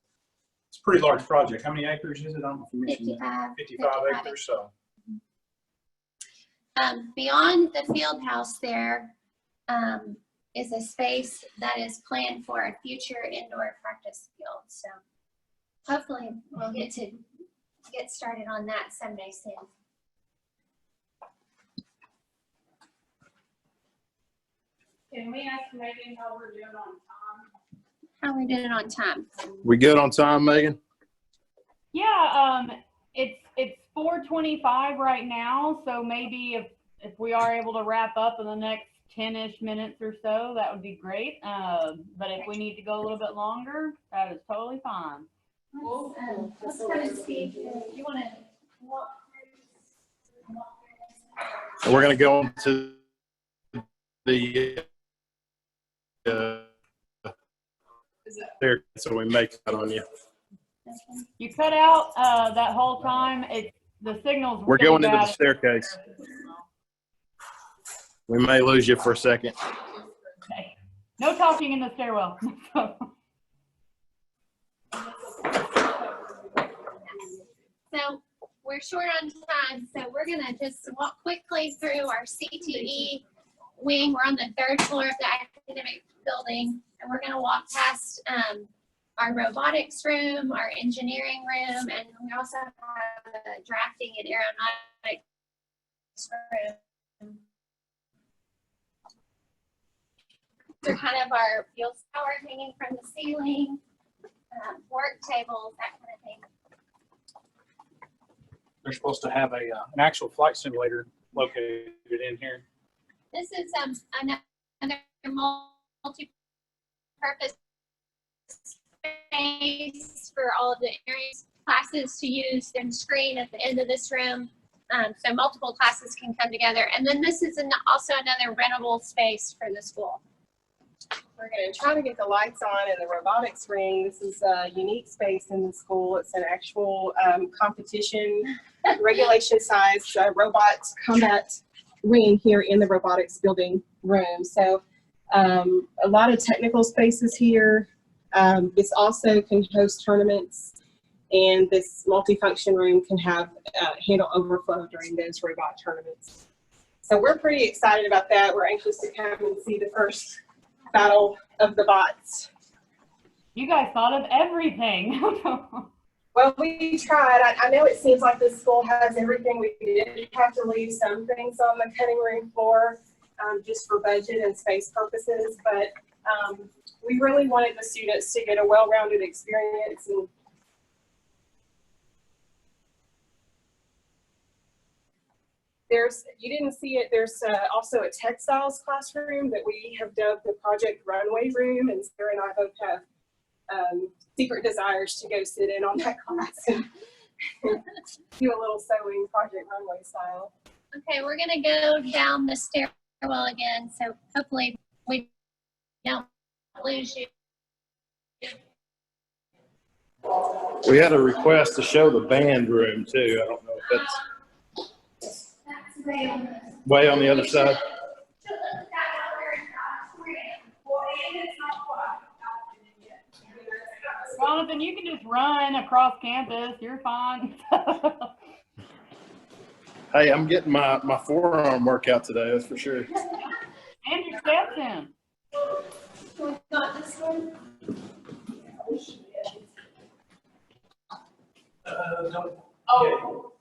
it's a pretty large project. How many acres is it? I don't know if you mentioned that. 55 acres. So beyond the field house there is a space that is planned for a future indoor practice field. So hopefully we'll get to get started on that someday soon. Can we ask Megan how we're doing on time? How are we doing on time? We good on time, Megan? Yeah, it's 4:25 right now, so maybe if we are able to wrap up in the next 10-ish minutes or so, that would be great. But if we need to go a little bit longer, that is totally fine. Let's kind of see. You want to walk through? We're going to go into the there, so we make that on you. You cut out that whole time. The signal's We're really going into the bad. staircase. We may lose you for a second. Okay. No talking in the stairwell. So we're short on time, so we're going to just walk quickly through our CTE wing. We're on the 3rd floor of the academic building, and we're going to walk past our robotics room, our engineering room, and we also have a drafting and aeronautics room. These are kind of our fuel tower hanging from the ceiling, work tables, that kind of thing. they're supposed to have an actual flight simulator located in here. This is another multi-purpose space for all of the areas classes to use and screen at the end of this room. So multiple classes can come together. And then this is also another rentable space for the school. We're going to try to get the lights on in the robotics ring. This is a unique space in the school. It's an actual competition regulation size robot combat wing here in the robotics building room. So a lot of technical spaces here. This also can host tournaments, and this multifunction room can have handle overflow during those robot tournaments. So we're pretty excited about that. We're anxious to come and see the first battle of the bots. You guys thought of everything. Well, we tried. I know it seems like this school has everything. We did have to leave some things on the cutting room floor just for budget and space purposes, but we really wanted the students to get a well-rounded experience. And you didn't see it, there's also a textiles classroom that we have dubbed the Project Runway Room, and Sarah and I both have secret desires to go sit in on that class and do a little sewing Project Runway style. Okay, we're gonna go down the stairwell again, so hopefully we don't lose you. We had a request to show the band room too. I don't know if that's way on the other side. Jonathan, you can just run across campus. You're fine. Hey, I'm getting my forearm workout today, that's for sure. And your steps in. Got this one. Oh,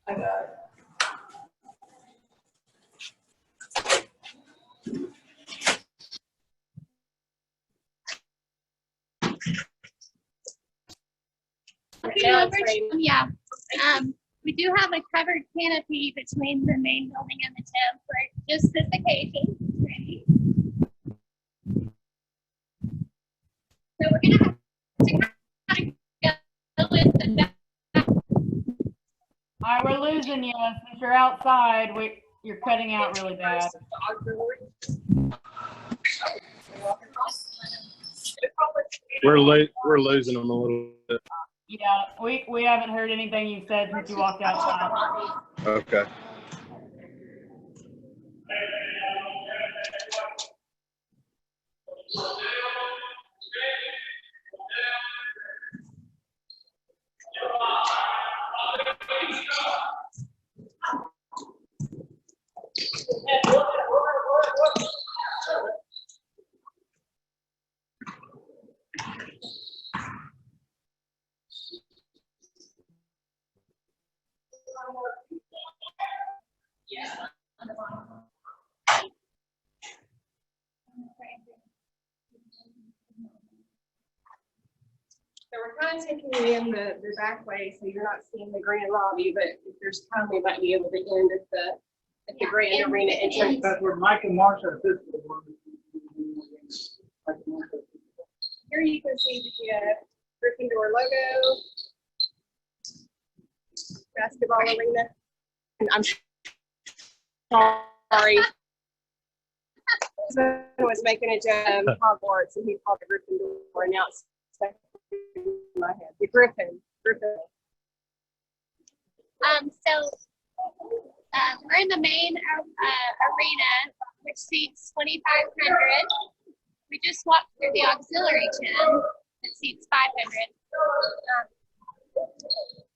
I got it. Yeah. We do have a covered canopy between the main building and the gym for just this occasion. Ready? So we're gonna have to kind of go with the back. All right, we're losing you. Since you're outside, you're cutting out really bad. We're losing them a little bit. Yeah, we haven't heard anything you said since you walked outside. Okay. So we're kind of taking you in the back way, so you're not seeing the grand lobby, but if there's time, we might be able to end at the grand arena entrance. That's where Mike and Marsha are physically working. Here you can see the Gryffindor logo, basketball arena. And I'm sorry. I was making a joke of Hogwarts, and he called it Gryffindor, and now it's stuck in my head. The Griffin. We're in the main arena, which seats 2,500. We just walked through the auxiliary gym that seats 500.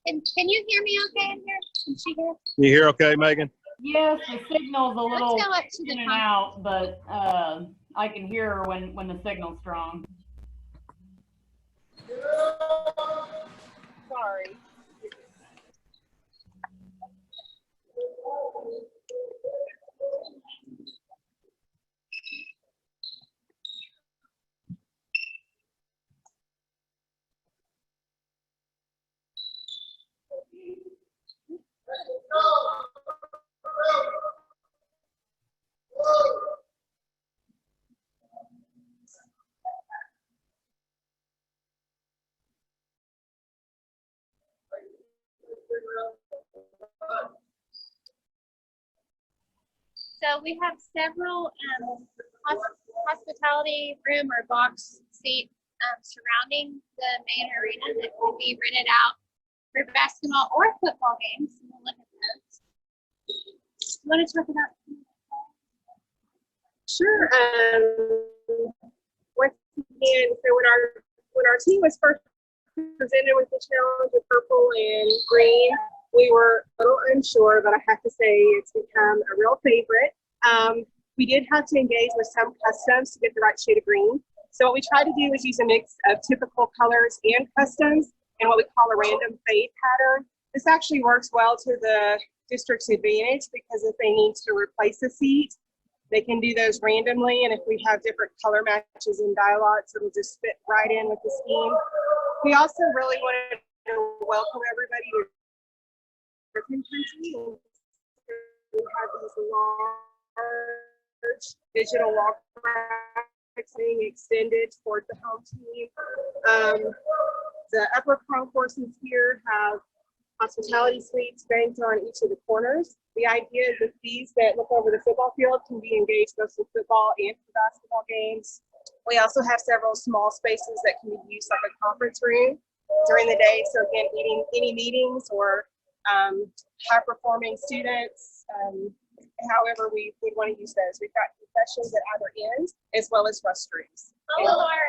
Can you hear me okay in here? Can she hear? You hear okay, Megan? Yes, the signal's a little Let's go up to the in and out, but I can hear her when the signal's strong. Sorry. So we have several hospitality room or box seat surrounding the main arena that can be rented out for basketball or football games. We'll look at those. You want to talk about? Sure. Once again, so when our team was first presented with the challenge of purple and green, we were a little unsure, but I have to say it's become a real favorite. We did have to engage with some customs to get the right shade of green. So what we tried to do is use a mix of typical colors and customs and what we call a random fade pattern. This actually works well to the district's advantage because if they need to replace a seat, they can do those randomly. And if we have different color matches and dialogues, it'll just fit right in with the scheme. We also really wanted to welcome everybody to American country. We have these large digital walk graphics being extended towards the home team. The upper concourses here have hospitality suites banked on each of the corners. The idea is that these that look over the football field can be engaged both for football and for basketball games. We also have several small spaces that can be used like a conference room during the day. So again, any meetings or high-performing students, however we would want to use those. We've got concessions at either end, as well as restrooms. All of our,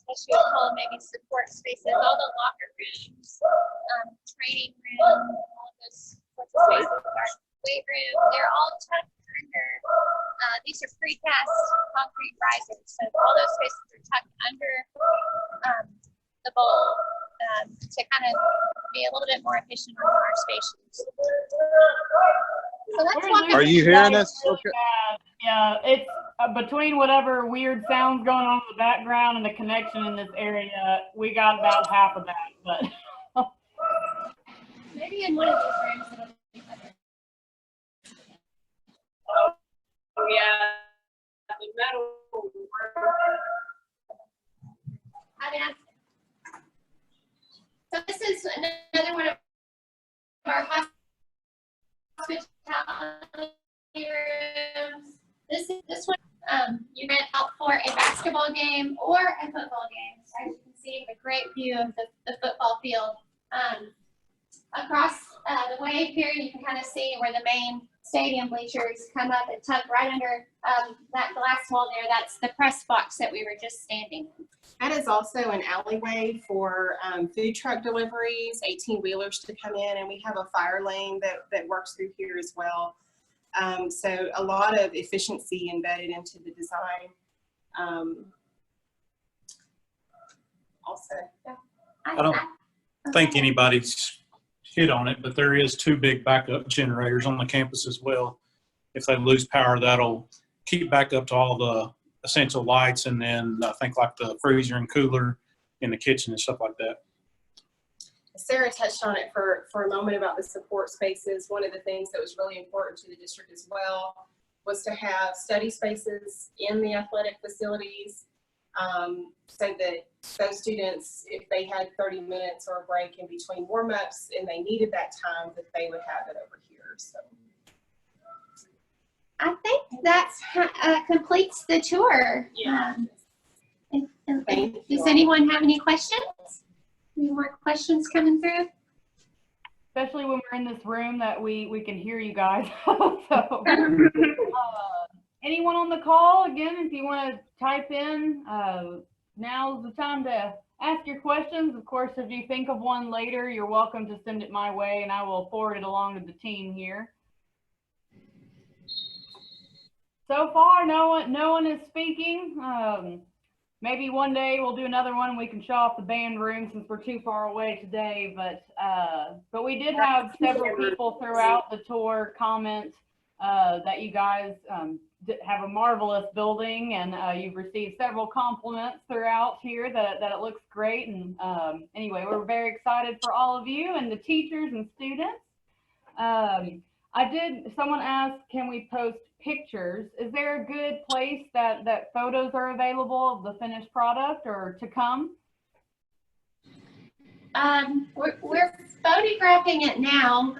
what you would call maybe support spaces, all the locker rooms, training room, all of those sorts of spaces, our weight room, they're all tucked under, these are precast concrete risers. So all those spaces are tucked under the bowl to kind of be a little bit more efficient on our spaces. So let's walk. Are you hearing us? Okay. Yeah, it's between whatever weird sounds going on in the background and the connection in this area, we got about half of that, but maybe in one of these rooms it'll be better. Oh yeah, the metal. So this is another one of our hospitality rooms. This one you rent out for a basketball game or a football game. As you can see, a great view of the football field. Across the way here, you can kind of see where the main stadium bleachers come up and tuck right under that glass wall there. That's the press box that we were just standing in. That is also an alleyway for food truck deliveries, 18-wheelers to come in, and we have a fire lane that works through here as well. So a lot of efficiency embedded into the design. Also, I don't think anybody's hit on it, but there is 2 big backup generators on the campus as well. If they lose power, that'll keep back up to all the essential lights, and then I think like the freezer and cooler in the kitchen and stuff like that. Sarah touched on it for a moment about the support spaces. One of the things that was really important to the district as well was to have study spaces in the athletic facilities, so that those students, if they had 30 minutes or a break in between warm-ups and they needed that time, that they would have it over here. So I think that completes the tour. Yeah. Does anyone have any questions? Any more questions coming through? especially when we're in this room that we can hear you guys. So anyone on the call, again, if you want to type in, now's the time to ask your questions. Of course, if you think of one later, you're welcome to send it my way and I will forward it along to the team here. So far, no one is speaking. Maybe one day we'll do another one. We can show off the band room since we're too far away today. But we did have several people throughout the tour comment that you guys have a marvelous building, and you've received several compliments throughout here that it looks great. And anyway, we're very excited for all of you and the teachers and students. Someone asked, can we post pictures? Is there a good place that photos are available of the finished product or to come? We're photographing it now.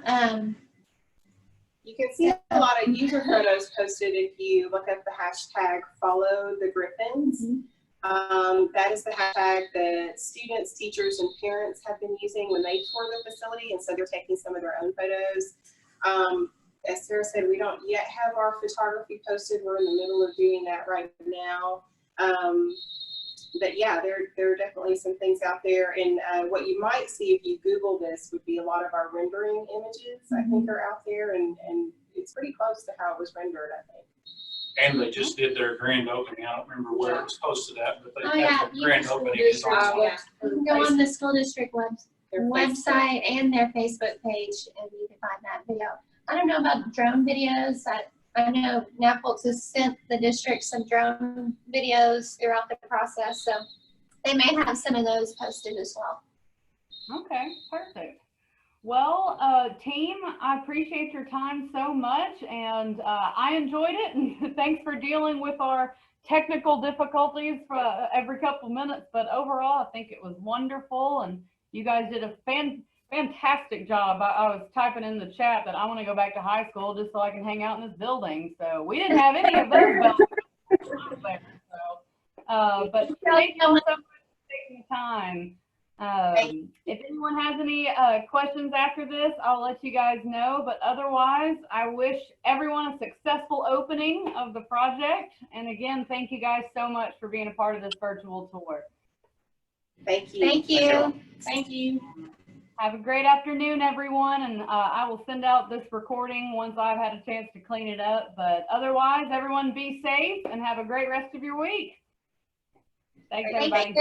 You can see a lot of user photos posted if you look up the hashtag follow the Griffins. That is the hashtag that students, teachers, and parents have been using when they tour the facility, and so they're taking some of their own photos. As Sarah said, we don't yet have our photography posted. We're in the middle of doing that right now. But yeah, there are definitely some things out there. And what you might see if you Google this would be a lot of our rendering images, I think, are out there, and it's pretty close to how it was rendered, I think. And they just did their grand opening. I don't remember where it was posted at, but they Oh, yeah. had the grand opening. Is on Yeah. You can go on the school district Their website and their Facebook page, and you can find that video. I don't know about drone videos. I know Nabholz has sent the district some drone videos throughout the process, so they may have some of those posted as well. Okay, perfect. Well, team, I appreciate your time so much, and I enjoyed it, and thanks for dealing with our technical difficulties for every couple minutes, but overall, I think it was wonderful, and you guys did a fantastic job. I was typing in the chat that I want to go back to high school just so I can hang out in this building, so we didn't have any of those bells there, so, but thank you so much for taking the time. If anyone has any questions after this, I'll let you guys know, but otherwise I wish everyone a successful opening of the project, and again, thank you guys so much for being a part of this virtual tour. Thank you. Thank you. Thank you. Have a great afternoon, everyone, and I will send out this recording once I've had a chance to clean it up, but otherwise everyone be safe and have a great rest of your week. Thanks, everybody.